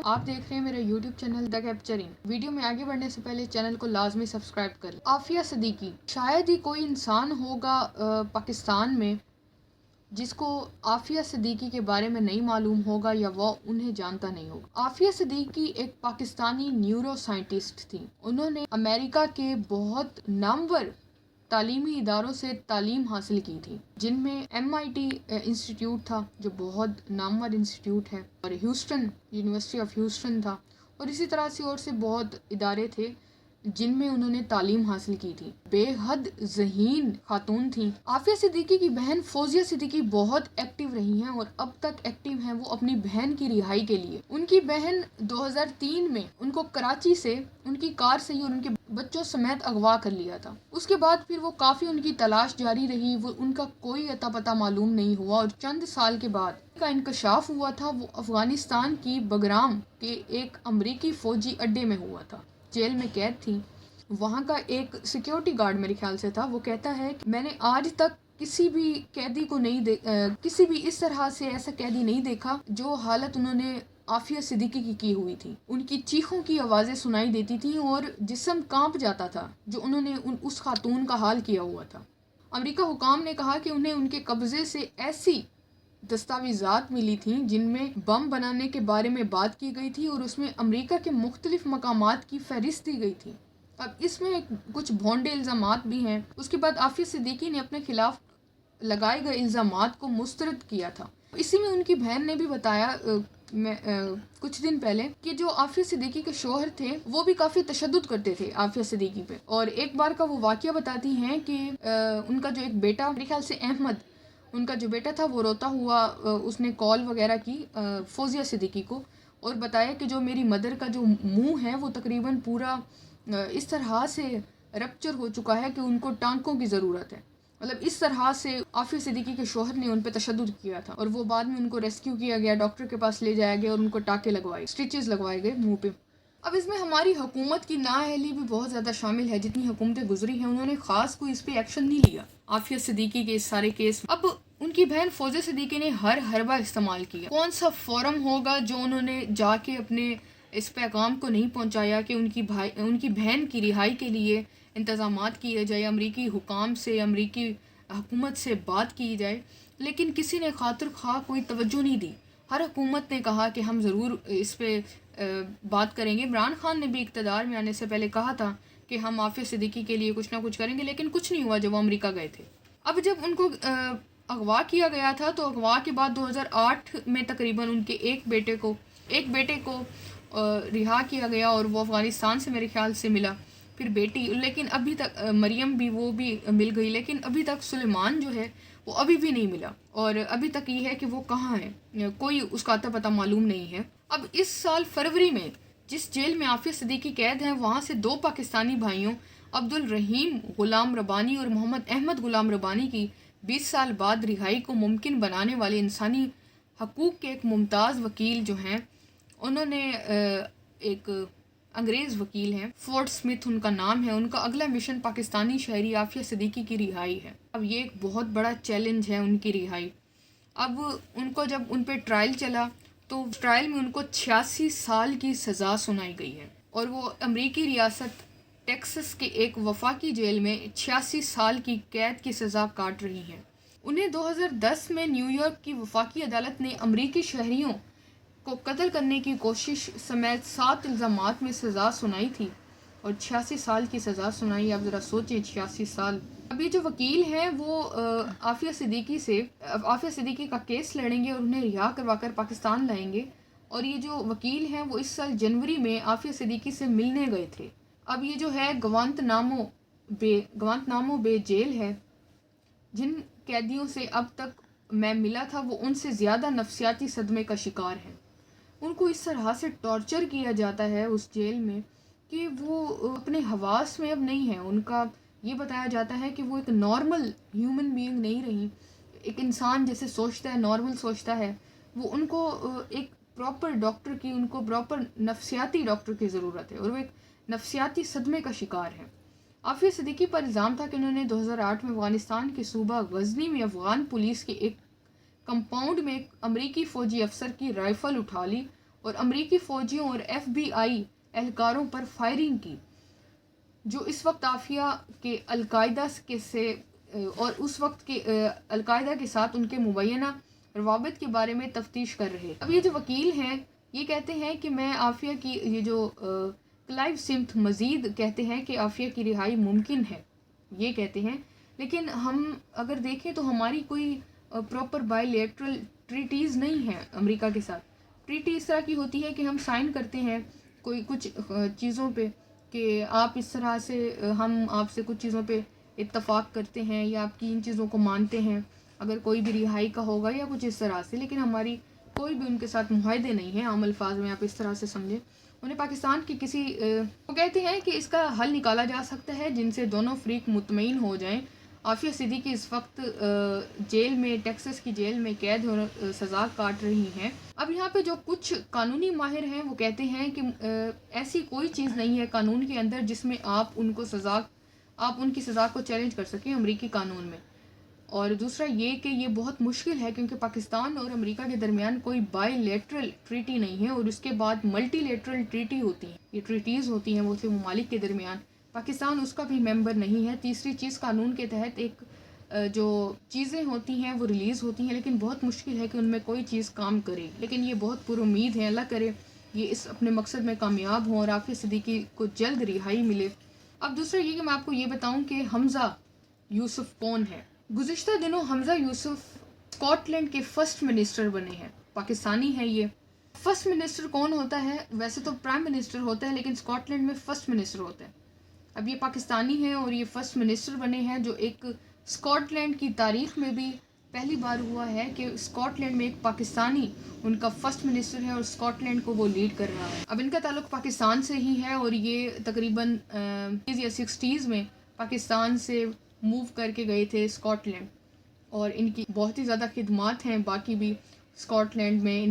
آپ دیکھ رہے ہیں میرا یوٹیوب چینل دا کیپچرنگ۔ ویڈیو میں آگے بڑھنے سے پہلے چینل کو لازمی سبسکرائب کر لیں۔ عافیہ صدیقی، شاید ہی کوئی انسان ہوگا پاکستان میں جس کو عافیہ صدیقی کے بارے میں نہیں معلوم ہوگا یا وہ انہیں جانتا نہیں ہوگا۔ عافیہ صدیقی ایک پاکستانی نیورو سائنٹسٹ تھی۔ انہوں نے امریکہ کے بہت نامور تعلیمی اداروں سے تعلیم حاصل کی تھی، جن میں MIT انسٹیٹیوٹ تھا جو بہت نامور انسٹیٹیوٹ ہے، اور یونیورسٹی آف ہیوسٹن تھا، اور اسی طرح سے اور سے بہت ادارے تھے جن میں انہوں نے تعلیم حاصل کی تھی۔ بے حد ذہین خاتون تھیں۔ عافیہ صدیقی کی بہن فوزیہ صدیقی بہت ایکٹیو رہی ہیں اور اب تک ایکٹیو ہیں وہ اپنی بہن کی رہائی کے لیے۔ ان کی بہن 2003 میں ان کو کراچی سے ان کی کار سے ہی اور ان کے بچوں سمیت اغوا کر لیا تھا۔ اس کے بعد پھر وہ کافی ان کی تلاش جاری رہی، وہ ان کا کوئی اتا پتہ معلوم نہیں ہوا، اور چند سال کے بعد کا انکشاف ہوا تھا۔ وہ افغانستان کی بگرام کے ایک امریکی فوجی اڈے میں ہوا تھا، جیل میں قید تھی۔ وہاں کا ایک سیکیورٹی گارڈ میرے خیال سے تھا، وہ کہتا ہے کہ میں نے آج تک کسی بھی قیدی کو کسی بھی اس طرح سے ایسا قیدی نہیں دیکھا جو حالت انہوں نے عافیہ صدیقی کی ہوئی تھی۔ ان کی چیخوں کی آوازیں سنائی دیتی تھیں اور جسم کانپ جاتا تھا جو انہوں نے اس خاتون کا حال کیا ہوا تھا۔ امریکہ حکام نے کہا کہ انہیں ان کے قبضے سے ایسی دستاویزات ملی تھیں جن میں بم بنانے کے بارے میں بات کی گئی تھی اور اس میں امریکہ کے مختلف مقامات کی فہرست دی گئی تھی۔ اب اس میں کچھ بھونڈے الزامات بھی ہیں۔ اس کے بعد عافیہ صدیقی نے اپنے خلاف لگائے گئے الزامات کو مسترد کیا تھا۔ اسی میں ان کی بہن نے بھی بتایا کچھ دن پہلے کہ جو عافیہ صدیقی کے شوہر تھے وہ بھی کافی تشدد کرتے تھے عافیہ صدیقی پہ، اور ایک بار کا وہ واقعہ بتاتی ہیں کہ ان کا جو ایک بیٹا، میرے خیال سے احمد ان کا جو بیٹا تھا، وہ روتا ہوا اس نے کال وغیرہ کی فوزیہ صدیقی کو اور بتایا کہ جو میری مدر کا جو منہ ہے وہ تقریباً پورا اس طرح سے رپچر ہو چکا ہے کہ ان کو ٹانکوں کی ضرورت ہے۔ مطلب اس طرح سے عافیہ صدیقی کے شوہر نے ان پہ تشدد کیا تھا، اور وہ بعد میں ان کو ریسکیو کیا گیا، ڈاکٹر کے پاس لے جایا گیا اور ان کو ٹانکے سٹیچز لگوائے گئے منہ پہ۔ اب اس میں ہماری حکومت کی نااہلی بھی بہت زیادہ شامل ہے۔ جتنی حکومتیں گزری ہیں انہوں نے خاص کوئی اس پہ ایکشن نہیں لیا عافیہ صدیقی کے اس سارے کیس میں۔ اب ان کی بہن فوزیہ صدیقی نے ہر حربہ استعمال کیا۔ کون سا فورم ہوگا جو انہوں نے جا کے اپنے اس پیغام کو نہیں پہنچایا کہ ان کی بہن کی رہائی کے لیے انتظامات کیے جائے، امریکی حکام سے، امریکی حکومت سے بات کی جائے، لیکن کسی نے خاطر خواہ کوئی توجہ نہیں دی۔ ہر حکومت نے کہا کہ ہم ضرور اس پہ بات کریں گے۔ عمران خان نے بھی اقتدار میں آنے سے پہلے کہا تھا کہ ہم عافیہ صدیقی کے لیے کچھ نہ کچھ کریں گے، لیکن کچھ نہیں ہوا جب وہ امریکہ گئے تھے۔ اب جب ان کو اغوا کیا گیا تھا تو اغوا کے بعد 2008 میں تقریباً ان کے ایک بیٹے کو رہا کیا گیا اور وہ افغانستان سے میرے خیال سے ملا، پھر بیٹی، لیکن ابھی تک مریم بھی وہ بھی مل گئی، لیکن ابھی تک سلیمان جو ہے وہ ابھی بھی نہیں ملا، اور ابھی تک یہ ہے کہ وہ کہاں ہے، کوئی اس کا اتا پتہ معلوم نہیں ہے۔ اب اس سال فروری میں جس جیل میں عافیہ صدیقی قید ہیں وہاں سے 2 پاکستانی بھائیوں عبدالرحیم غلام ربانی اور محمد احمد غلام ربانی کی 20 سال بعد رہائی کو ممکن بنانے والے انسانی حقوق کے ایک ممتاز وکیل جو ہیں، انہوں نے ایک انگریز وکیل ہیں، فورڈ سمتھ ان کا نام ہے، ان کا اگلا مشن پاکستانی شہری عافیہ صدیقی کی رہائی ہے۔ اب یہ ایک بہت بڑا چیلنج ہے ان کی رہائی۔ اب ان کو جب ان پہ ٹرائل چلا تو ٹرائل میں ان کو 86 سال کی سزا سنائی گئی ہے، اور وہ امریکی ریاست ٹیکسس کے ایک وفاقی جیل میں 86 سال کی قید کی سزا کاٹ رہی ہیں۔ انہیں 2010 میں نیو یارک کی وفاقی عدالت نے امریکی شہریوں کو قتل کرنے کی کوشش سمیت 7 الزامات میں سزا سنائی تھی، اور 86 سال کی سزا سنائی۔ آپ ذرا سوچیں، 86 سال۔ اب یہ جو وکیل ہیں وہ عافیہ صدیقی کا کیس لڑیں گے اور انہیں رہا کروا کر پاکستان لائیں گے، اور یہ جو وکیل ہیں وہ اس سال جنوری میں عافیہ صدیقی سے ملنے گئے تھے۔ اب یہ جو ہے گوانتنامو بے جیل ہے، جن قیدیوں سے اب تک میں ملا تھا وہ ان سے زیادہ نفسیاتی صدمے کا شکار ہیں۔ ان کو اس طرح سے ٹارچر کیا جاتا ہے اس جیل میں کہ وہ اپنے حواس میں اب نہیں ہیں۔ ان کا یہ بتایا جاتا ہے کہ وہ ایک نارمل ہیومن بینگ نہیں رہی، ایک انسان جیسے سوچتا ہے، نارمل سوچتا ہے، وہ ان کو ایک پراپر ڈاکٹر کی، ان کو پراپر نفسیاتی ڈاکٹر کی ضرورت ہے، اور وہ ایک نفسیاتی صدمے کا شکار ہے۔ عافیہ صدیقی پر الزام تھا کہ انہوں نے 2008 میں افغانستان کے صوبہ غزنی میں افغان پولیس کے ایک کمپاؤنڈ میں ایک امریکی فوجی افسر کی رائفل اٹھا لی اور امریکی فوجیوں اور FBI اہلکاروں پر فائرنگ کی، جو اس وقت عافیہ کے القاعدہ سے اور اس وقت کے القاعدہ کے ساتھ ان کے مبینہ روابط کے بارے میں تفتیش کر رہے۔ اب یہ جو وکیل ہیں یہ کہتے ہیں کہ میں عافیہ کی یہ جو کلائیو سمتھ مزید کہتے ہیں کہ عافیہ کی رہائی ممکن ہے، یہ کہتے ہیں، لیکن ہم اگر دیکھیں تو ہماری کوئی پراپر بائی لیٹرل ٹریٹیز نہیں ہے امریکہ کے ساتھ۔ ٹریٹی اس طرح کی ہوتی ہے کہ ہم سائن کرتے ہیں کوئی کچھ چیزوں پہ کہ آپ اس طرح سے ہم آپ سے کچھ چیزوں پہ اتفاق کرتے ہیں یا آپ کی ان چیزوں کو مانتے ہیں اگر کوئی بھی رہائی کا ہوگا یا کچھ اس طرح سے، لیکن ہماری کوئی بھی ان کے ساتھ معاہدے نہیں ہیں عام الفاظ میں آپ اس طرح سے سمجھیں۔ انہیں پاکستان کی کسی وہ کہتے ہیں کہ اس کا حل نکالا جا سکتا ہے جن سے دونوں فریق مطمئن ہو جائیں۔ عافیہ صدیقی اس وقت جیل میں ٹیکساس کی جیل میں قید اور سزا کاٹ رہی ہیں۔ اب یہاں پہ جو کچھ قانونی ماہر ہیں وہ کہتے ہیں کہ ایسی کوئی چیز نہیں ہے قانون کے اندر جس میں آپ ان کی سزا کو چیلنج کر سکیں امریکی قانون میں۔ اور دوسرا یہ کہ یہ بہت مشکل ہے کیونکہ پاکستان اور امریکہ کے درمیان کوئی بائی لیٹرل ٹریٹی نہیں ہے، اور اس کے بعد ملٹی لیٹرل ٹریٹی ہوتی ہیں، یہ ٹریٹیز ہوتی ہیں وہ سے ممالک کے درمیان، پاکستان اس کا بھی ممبر نہیں ہے۔ تیسری چیز قانون کے تحت ایک جو چیزیں ہوتی ہیں وہ ریلیز ہوتی ہیں، لیکن بہت مشکل ہے کہ ان میں کوئی چیز کام کرے، لیکن یہ بہت پر امید ہے، اللہ کرے یہ اس اپنے مقصد میں کامیاب ہوں اور عافیہ صدیقی کو جلد رہائی ملے۔ اب دوسرا یہ کہ میں آپ کو یہ بتاؤں کہ حمزہ یوسف کون ہے۔ گزشتہ دنوں حمزہ یوسف اسکاٹ لینڈ کے فرسٹ منسٹر بنے ہیں، پاکستانی ہیں یہ۔ فرسٹ منسٹر کون ہوتا ہے؟ ویسے تو پرائم منسٹر ہوتا ہے لیکن اسکاٹ لینڈ میں فرسٹ منسٹر ہوتا ہے۔ اب یہ پاکستانی ہیں اور یہ فرسٹ منسٹر بنے ہیں، جو ایک اسکاٹ لینڈ کی تاریخ میں بھی پہلی بار ہوا ہے کہ اسکاٹ لینڈ میں ایک پاکستانی ان کا فرسٹ منسٹر ہے اور اسکاٹ لینڈ کو وہ لیڈ کر رہا ہے۔ اب ان کا تعلق پاکستان سے ہی ہے اور یہ تقریباً 60s میں پاکستان سے موو کر کے گئے تھے اسکاٹ لینڈ، اور ان کی بہت ہی زیادہ خدمات ہیں باقی بھی اسکاٹ لینڈ میں،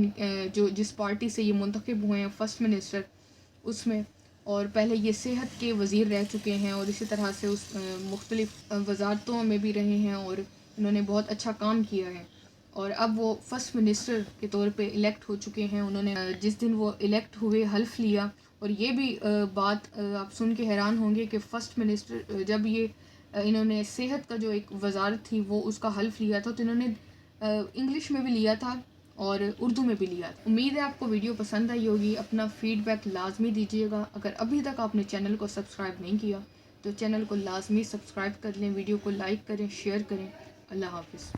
جو جس پارٹی سے یہ منتخب ہوئے ہیں فرسٹ منسٹر اس میں، اور پہلے یہ صحت کے وزیر رہ چکے ہیں اور اسی طرح سے اس مختلف وزارتوں میں بھی رہے ہیں اور انہوں نے بہت اچھا کام کیا ہے، اور اب وہ فرسٹ منسٹر کے طور پہ الیکٹ ہو چکے ہیں۔ انہوں نے جس دن وہ الیکٹ ہوئے حلف لیا، اور یہ بھی بات آپ سن کے حیران ہوں گے کہ فرسٹ منسٹر جب یہ انہوں نے صحت کا جو ایک وزارت تھی وہ اس کا حلف لیا تھا تو انہوں نے انگلش میں بھی لیا تھا اور اردو میں بھی لیا تھا۔ امید ہے آپ کو ویڈیو پسند آئی ہوگی، اپنا فیڈ بیک لازمی دیجیے گا۔ اگر ابھی تک آپ نے چینل کو سبسکرائب نہیں کیا تو چینل کو لازمی سبسکرائب کر لیں، ویڈیو کو لائک کریں، شیئر کریں۔ اللہ حافظ۔